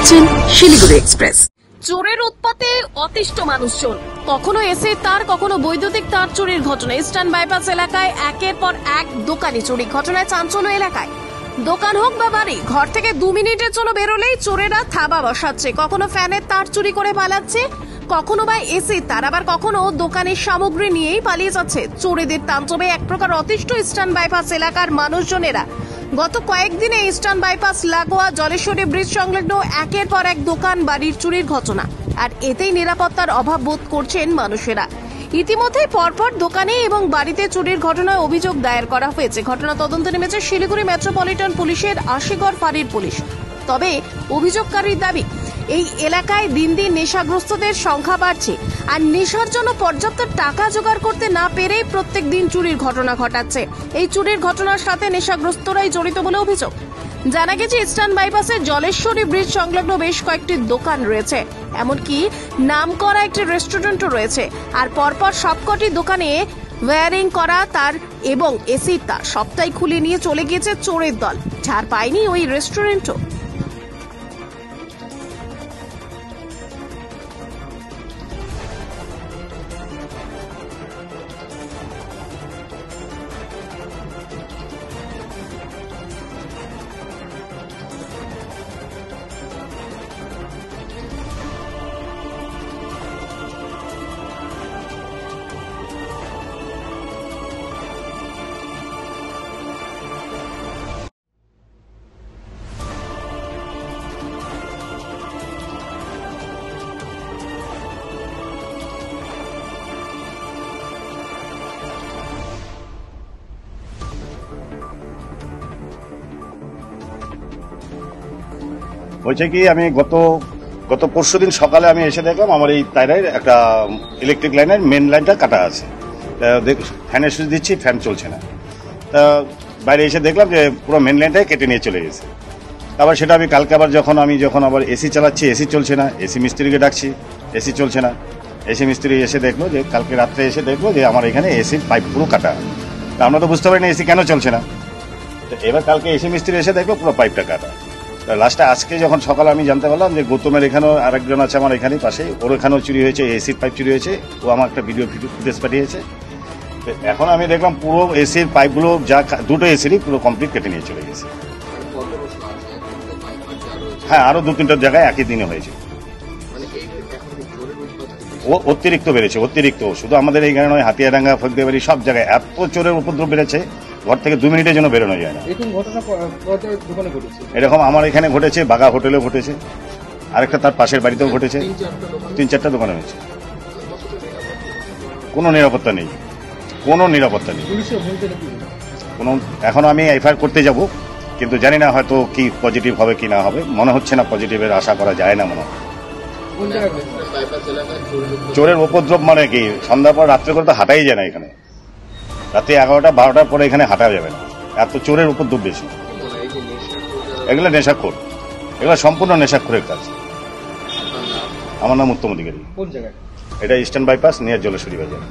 দেখছেন শিলিগুড়ি এক্সপ্রেস। চোরের উৎপাতে অতিষ্ঠ মানুষজন, কখনো এসির তার, কখনো বৈদ্যুতিক তার চুরির ঘটনা। ইস্টার্ন বাইপাস এলাকায় একের পর এক দোকানি চুরি, ঘটনায় চাঞ্চল্য এলাকায়। দোকান হোক বা বাড়ি, ঘর থেকে 2 মিনিটের জন্য বেরোলেই চোরেরা থাবা বসাচ্ছে। কখনো ফ্যানের তার চুরি করে পালাচ্ছে, কখনো বা এসির তার, আবার কখনো দোকানের সামগ্রী নিয়েই পালিয়ে যাচ্ছে। চোরেদের তাণ্ডবে এক প্রকার অতিষ্ঠ ইস্টার্ন বাইপাস এলাকার মানুষজনেরা। গত কয়েকদিনে ইস্টার্ন বাইপাস লাগোয়া জলেশ্বরী ব্রিজ সংলগ্ন একের পর এক দোকান বাড়ির চুরির ঘটনা, আর এতেই নিরাপত্তার অভাব বোধ করছেন মানুষেরা। ইতিমধ্যে পরপর দোকানে এবং বাড়িতে চুরির ঘটনায় অভিযোগ দায়ের করা হয়েছে। ঘটনা তদন্তে নেমেছে শিলিগুড়ি মেট্রোপলিটন পুলিশের আশিগড় ফাঁড়ির পুলিশ। তবে অভিযোগকারীর দাবি, এই এলাকায় দিন দিন নেশাগ্রস্তদের সংখ্যা বাড়ছে, আর নেশার জন্য পর্যাপ্ত টাকা জোগাড় করতে না পেরে প্রত্যেক দিন চুরির ঘটনা ঘটাচ্ছে। এই চুরির ঘটনার সাথে নেশাগ্রস্তরাই জড়িত বলে অভিযোগ। জানা গেছে ইস্টার্ন বাইপাসের জলেশ্বরী ব্রিজ সংলগ্ন বেশ কয়েকটি দোকান রয়েছে, এমনকি নামকরা একটি রেস্টুরেন্টও রয়েছে। আর পরপর সবকটি দোকানে ওয়্যারিং করা তার এবং এসির তার সবটাই খুলে নিয়ে চলে গিয়েছে চোরের দল। ছাড় পায়নি ওই রেস্টুরেন্টও। হয়েছে কি, আমি গত পরশুদিন সকালে আমি এসে দেখলাম আমার এই তারের একটা ইলেকট্রিক লাইনের মেন লাইনটা কাটা আছে। ফ্যানের সুইচ দিচ্ছি, ফ্যান চলছে না। তা বাইরে এসে দেখলাম যে পুরো মেন লাইনটাই কেটে নিয়ে চলে গেছে। আবার সেটা আমি কালকে আবার যখন আবার এসি চালাচ্ছি, এসি চলছে না, এসি মিস্ত্রিকে ডাকছি, এসি চলছে না। এসি মিস্ত্রি এসে দেখলো যে কালকে রাত্রে এসে দেখলো যে আমার এখানে এসির পাইপ পুরো কাটা। আমরা তো বুঝতে পারিনি এসি কেন চলছে না। তো এবার কালকে এসি মিস্ত্রি এসে দেখলো পুরো পাইপটা কাটা। লাস্টে আজকে যখন সকালে আমি জানতে পারলাম যে গৌতমের এখানেও আরেকজন আছে আমার এখানে পাশে, ওর এখানেও চুরি হয়েছে, এসির পাইপ চুরি হয়েছে। ও আমার একটা ভিডিও ফুটেজ পাঠিয়েছে। এখন আমি দেখলাম পুরো এসির পাইপগুলো যা দুটো এসিরই পুরো কমপ্লিট কেটে নিয়ে চলে গেছে। হ্যাঁ, আরো 2-3টা জায়গায় একই দিনে হয়েছে। ও অতিরিক্ত বেড়েছে, অতিরিক্ত। শুধু আমাদের এইখানে নয়, হাতিয়াডাঙ্গা, ফকদেবাড়ি সব জায়গায় এত চোরের উপদ্রব বেড়েছে, ঘর থেকে 2 মিনিটের জন্য বেরোনো যায় না। এরকম আমার এখানে ঘটেছে, বাগা হোটেলেও ঘটেছে, আরেকটা তার পাশের বাড়িতেও ঘটেছে, 3-4টা দোকানে হয়েছে। কোনো নিরাপত্তা নেই, কোনো নিরাপত্তা নেই। এখন আমি এফআইআর করতে যাব, কিন্তু জানি না হয়তো কি পজিটিভ হবে কি না হবে। মনে হচ্ছে না পজিটিভের আশা করা যায় না। মনে হয় চোরের উপদ্রব মানে কি, সন্ধ্যার পর রাত্রে করে তো হাঁটাই যায় না এখানে। রাতে 11টা-12টার পরে এখানে হাঁটা যাবে না, এত চোরের উপদ্রব বেশি। এগুলো নেশাখোর, এগুলো সম্পূর্ণ নেশাখোরের কাজ। আমার নাম উত্তম অধিকারী। এটা ইস্টার্ন বাইপাস নিয়ার জলেশ্বরী বাজার।